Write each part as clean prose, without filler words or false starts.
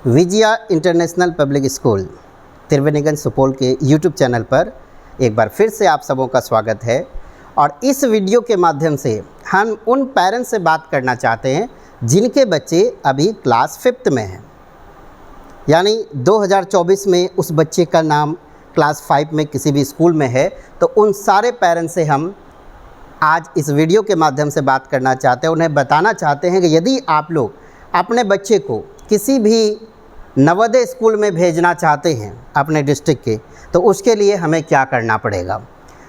Vijaya international public school Triveniganj Supaul के YouTube channel पर एक बार फिर से आप सबों का स्वागत है। और इस वीडियो के माध्यम से हम उन पेरेंट्स से बात करना चाहते हैं जिनके बच्चे अभी क्लास 5th में हैं, यानी 2024 में उस बच्चे का नाम क्लास 5 में किसी भी स्कूल में है। तो उन सारे पेरेंट्स से हम आज इस वीडियो के माध्यम से बात करना चाहते हैं, उन्हें बताना चाहते हैं कि यदि आप लोग अपने बच्चे को किसी भी नवोदय स्कूल में भेजना चाहते हैं अपने डिस्ट्रिक्ट के, तो उसके लिए हमें क्या करना पड़ेगा।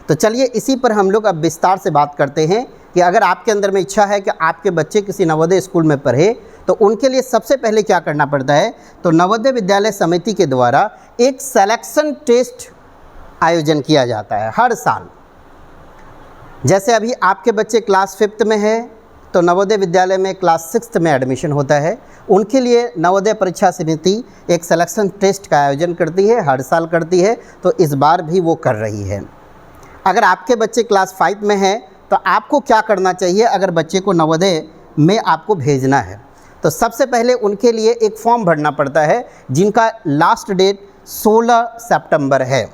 तो चलिए इसी पर हम लोग अब विस्तार से बात करते हैं कि अगर आपके अंदर में इच्छा है कि आपके बच्चे किसी नवोदय स्कूल में पढ़े तो उनके लिए सबसे पहले क्या करना पड़ता है। तो नवोदय विद्यालय समिति के द्वारा एक सिलेक्शन टेस्ट आयोजन किया जाता है हर साल। जैसे अभी आपके बच्चे क्लास 5th में है तो नवोदय विद्यालय में क्लास 6th में एडमिशन होता है, उनके लिए नवोदय परीक्षा समिति एक सिलेक्शन टेस्ट का आयोजन करती है, हर साल करती है। तो इस बार भी वो कर रही है। अगर आपके बच्चे क्लास 5 में हैं तो आपको क्या करना चाहिए। अगर बच्चे को नवोदय में आपको भेजना है तो सबसे पहले उनके लिए एक फॉर्म भरना पड़ता है जिनका लास्ट डेट 16 सितंबर है,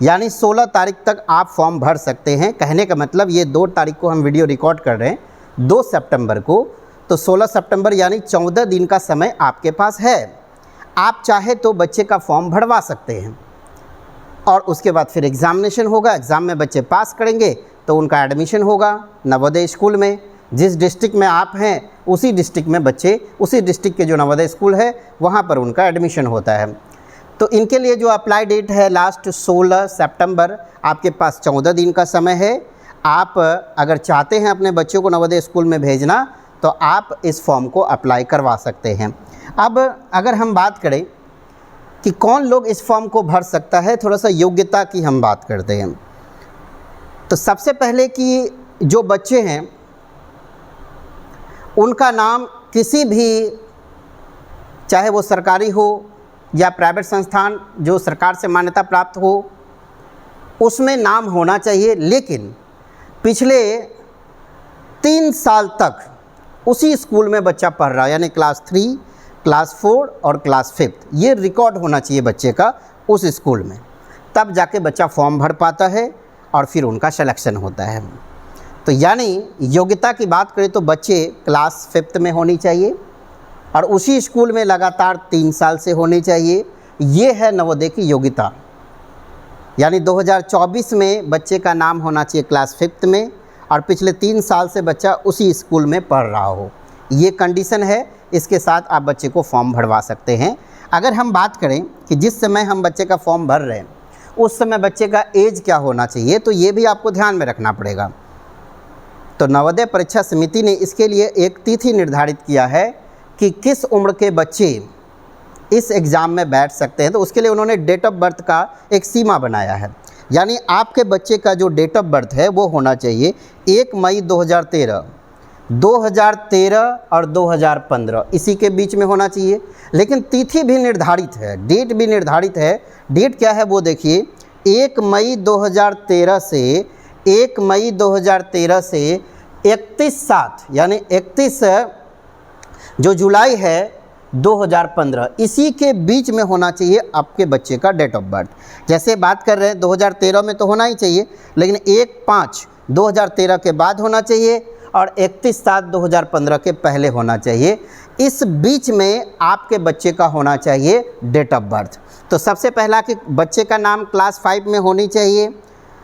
यानी 16 तारीख तक आप फॉर्म भर सकते हैं। कहने का मतलब ये 2 तारीख को हम वीडियो रिकॉर्ड कर रहे हैं, 2 सितंबर को, तो 16 सितंबर यानी 14 दिन का समय आपके पास है। आप चाहे तो बच्चे का फॉर्म भरवा सकते हैं और उसके बाद फिर एग्ज़ामिनेशन होगा। एग्ज़ाम में बच्चे पास करेंगे तो उनका एडमिशन होगा नवोदय स्कूल में। जिस डिस्ट्रिक्ट में आप हैं उसी डिस्ट्रिक्ट में बच्चे, उसी डिस्ट्रिक्ट के जो नवोदय स्कूल है वहाँ पर उनका एडमिशन होता है। तो इनके लिए जो अप्लाई डेट है लास्ट 16 सितंबर, आपके पास 14 दिन का समय है। आप अगर चाहते हैं अपने बच्चों को नवोदय स्कूल में भेजना तो आप इस फॉर्म को अप्लाई करवा सकते हैं। अब अगर हम बात करें कि कौन लोग इस फॉर्म को भर सकता है, थोड़ा सा योग्यता की हम बात करते हैं। तो सबसे पहले कि जो बच्चे हैं उनका नाम किसी भी, चाहे वो सरकारी हो या प्राइवेट संस्थान जो सरकार से मान्यता प्राप्त हो, उसमें नाम होना चाहिए। लेकिन पिछले 3 साल तक उसी स्कूल में बच्चा पढ़ रहा है, यानी क्लास 3, क्लास 4 और क्लास 5th, ये रिकॉर्ड होना चाहिए बच्चे का उस स्कूल में। तब जाके बच्चा फॉर्म भर पाता है और फिर उनका सिलेक्शन होता है। तो यानी योग्यता की बात करें तो बच्चे क्लास 5th में होनी चाहिए और उसी स्कूल में लगातार 3 साल से होनी चाहिए। ये है नवोदय की योग्यता। यानी 2024 में बच्चे का नाम होना चाहिए क्लास 5th में और पिछले 3 साल से बच्चा उसी स्कूल में पढ़ रहा हो। ये कंडीशन है, इसके साथ आप बच्चे को फॉर्म भरवा सकते हैं। अगर हम बात करें कि जिस समय हम बच्चे का फॉर्म भर रहे हैं उस समय बच्चे का एज क्या होना चाहिए, तो ये भी आपको ध्यान में रखना पड़ेगा। तो नवोदय परीक्षा समिति ने इसके लिए एक तिथि निर्धारित किया है कि किस उम्र के बच्चे इस एग्ज़ाम में बैठ सकते हैं। तो उसके लिए उन्होंने डेट ऑफ बर्थ का एक सीमा बनाया है। यानी आपके बच्चे का जो डेट ऑफ बर्थ है वो होना चाहिए 1 मई 2013, 2013 और 2015, इसी के बीच में होना चाहिए। लेकिन तिथि भी निर्धारित है, डेट भी निर्धारित है। डेट क्या है वो देखिए, 1 मई 2013 से 1 मई 2013 से 31/7 यानी 31 जो जुलाई है 2015, इसी के बीच में होना चाहिए आपके बच्चे का डेट ऑफ बर्थ। जैसे बात कर रहे हैं 2013 में तो होना ही चाहिए, लेकिन 1/5/2013 के बाद होना चाहिए और 31/7/2015 के पहले होना चाहिए। इस बीच में आपके बच्चे का होना चाहिए डेट ऑफ बर्थ। तो सबसे पहला कि बच्चे का नाम क्लास 5 में होनी चाहिए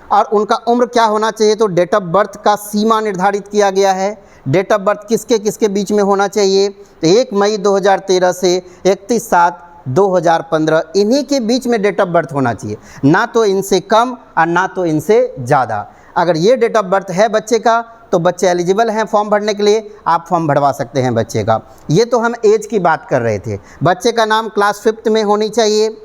और उनका उम्र क्या होना चाहिए, तो डेट ऑफ बर्थ का सीमा निर्धारित किया गया है। डेट ऑफ बर्थ किसके किसके बीच में होना चाहिए, तो 1 मई 2013 से 31/7/2015, इन्हीं के बीच में डेट ऑफ बर्थ होना चाहिए, ना तो इनसे कम और ना तो इनसे ज़्यादा। अगर ये डेट ऑफ बर्थ है बच्चे का तो बच्चे एलिजिबल हैं फॉर्म भरने के लिए, आप फॉर्म भरवा सकते हैं बच्चे का। ये तो हम एज की बात कर रहे थे। बच्चे का नाम क्लास 5th में होनी चाहिए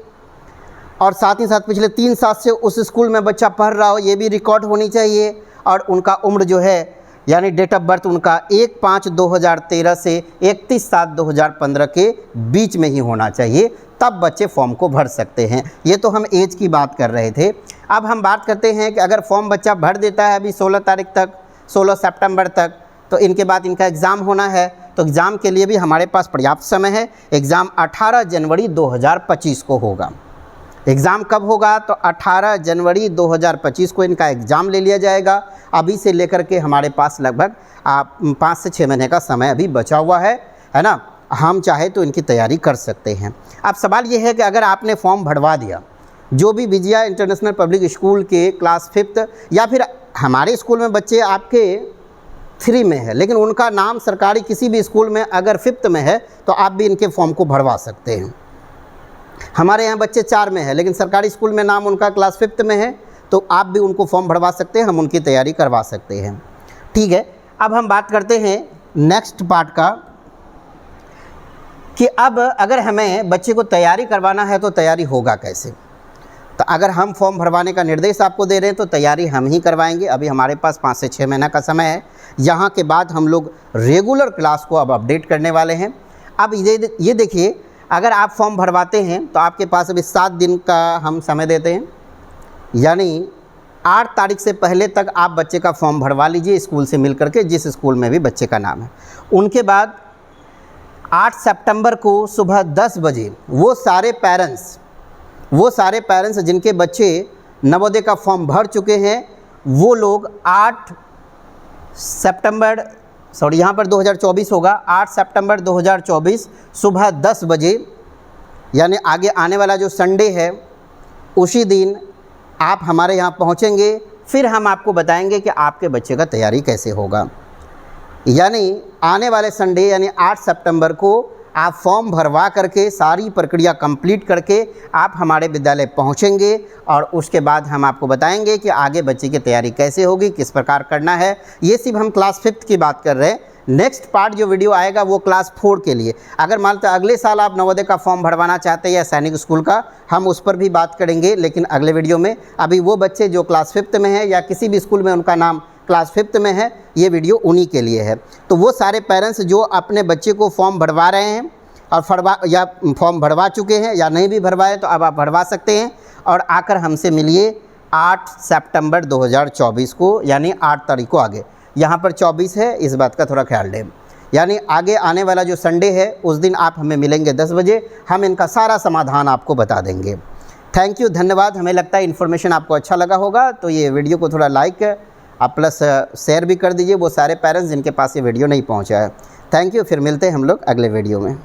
और साथ ही साथ पिछले 3 साल से उस स्कूल में बच्चा पढ़ रहा हो, ये भी रिकॉर्ड होनी चाहिए। और उनका उम्र जो है यानी डेट ऑफ बर्थ उनका 1/5/2013 से 31/7/2015 के बीच में ही होना चाहिए, तब बच्चे फॉर्म को भर सकते हैं। ये तो हम एज की बात कर रहे थे। अब हम बात करते हैं कि अगर फॉर्म बच्चा भर देता है अभी 16 तारीख तक, 16 सितंबर तक, तो इनके बाद इनका एग्ज़ाम होना है। तो एग्ज़ाम के लिए भी हमारे पास पर्याप्त समय है। एग्ज़ाम 18 जनवरी 2025 को होगा। एग्ज़ाम कब होगा? तो 18 जनवरी 2025 को इनका एग्ज़ाम ले लिया जाएगा। अभी से लेकर के हमारे पास लगभग 5 से 6 महीने का समय अभी बचा हुआ है ना। हम चाहे तो इनकी तैयारी कर सकते हैं। अब सवाल ये है कि अगर आपने फॉर्म भरवा दिया, जो भी विजया इंटरनेशनल पब्लिक स्कूल के क्लास 5th या फिर हमारे स्कूल में बच्चे आपके 3 में है, लेकिन उनका नाम सरकारी किसी भी स्कूल में अगर 5th में है तो आप भी इनके फॉर्म को भरवा सकते हैं। हमारे यहाँ बच्चे 4 में है, लेकिन सरकारी स्कूल में नाम उनका क्लास 5th में है, तो आप भी उनको फॉर्म भरवा सकते हैं, हम उनकी तैयारी करवा सकते हैं। ठीक है, अब हम बात करते हैं नेक्स्ट पार्ट का कि अब अगर हमें बच्चे को तैयारी करवाना है तो तैयारी होगा कैसे। तो अगर हम फॉर्म भरवाने का निर्देश आपको दे रहे हैं तो तैयारी हम ही करवाएंगे। अभी हमारे पास 5 से 6 महीना का समय है। यहाँ के बाद हम लोग रेगुलर क्लास को अब अपडेट करने वाले हैं। अब ये देखिए, अगर आप फॉर्म भरवाते हैं तो आपके पास अभी 7 दिन का हम समय देते हैं, यानी 8 तारीख से पहले तक आप बच्चे का फॉर्म भरवा लीजिए स्कूल से मिल करके, जिस स्कूल में भी बच्चे का नाम है। उनके बाद 8 सितंबर को सुबह 10 बजे वो सारे पेरेंट्स जिनके बच्चे नवोदय का फॉर्म भर चुके हैं, वो लोग 8 सितंबर यहाँ पर 2024 होगा, 8 सितंबर 2024 सुबह 10 बजे, यानी आगे आने वाला जो संडे है उसी दिन आप हमारे यहाँ पहुँचेंगे। फिर हम आपको बताएंगे कि आपके बच्चे का तैयारी कैसे होगा। यानी आने वाले संडे यानी 8 सितंबर को आप फॉर्म भरवा करके सारी प्रक्रिया कंप्लीट करके आप हमारे विद्यालय पहुंचेंगे और उसके बाद हम आपको बताएंगे कि आगे बच्चे की तैयारी कैसे होगी, किस प्रकार करना है। ये सिर्फ हम क्लास 5th की बात कर रहे हैं। नेक्स्ट पार्ट जो वीडियो आएगा वो क्लास 4 के लिए। अगर मान लो अगले साल आप नवोदय का फॉर्म भरवाना चाहते हैं या सैनिक स्कूल का, हम उस पर भी बात करेंगे, लेकिन अगले वीडियो में। अभी वो बच्चे जो क्लास 5th में है या किसी भी स्कूल में उनका नाम क्लास 5th में है, ये वीडियो उन्हीं के लिए है। तो वो सारे पेरेंट्स जो अपने बच्चे को फॉर्म भरवा रहे हैं और फॉर्म भरवा चुके हैं या नहीं भी भरवाए तो अब आप भरवा सकते हैं और आकर हमसे मिलिए 8 सितंबर 2024 को, यानी 8 तारीख को। आगे यहाँ पर 24 है, इस बात का थोड़ा ख्याल दें। यानी आगे आने वाला जो संडे है उस दिन आप हमें मिलेंगे 10 बजे, हम इनका सारा समाधान आपको बता देंगे। थैंक यू, धन्यवाद। हमें लगता है इन्फॉर्मेशन आपको अच्छा लगा होगा, तो ये वीडियो को थोड़ा लाइक आप प्लस शेयर भी कर दीजिए वो सारे पेरेंट्स जिनके पास ये वीडियो नहीं पहुंचा है। थैंक यू, फिर मिलते हैं हम लोग अगले वीडियो में।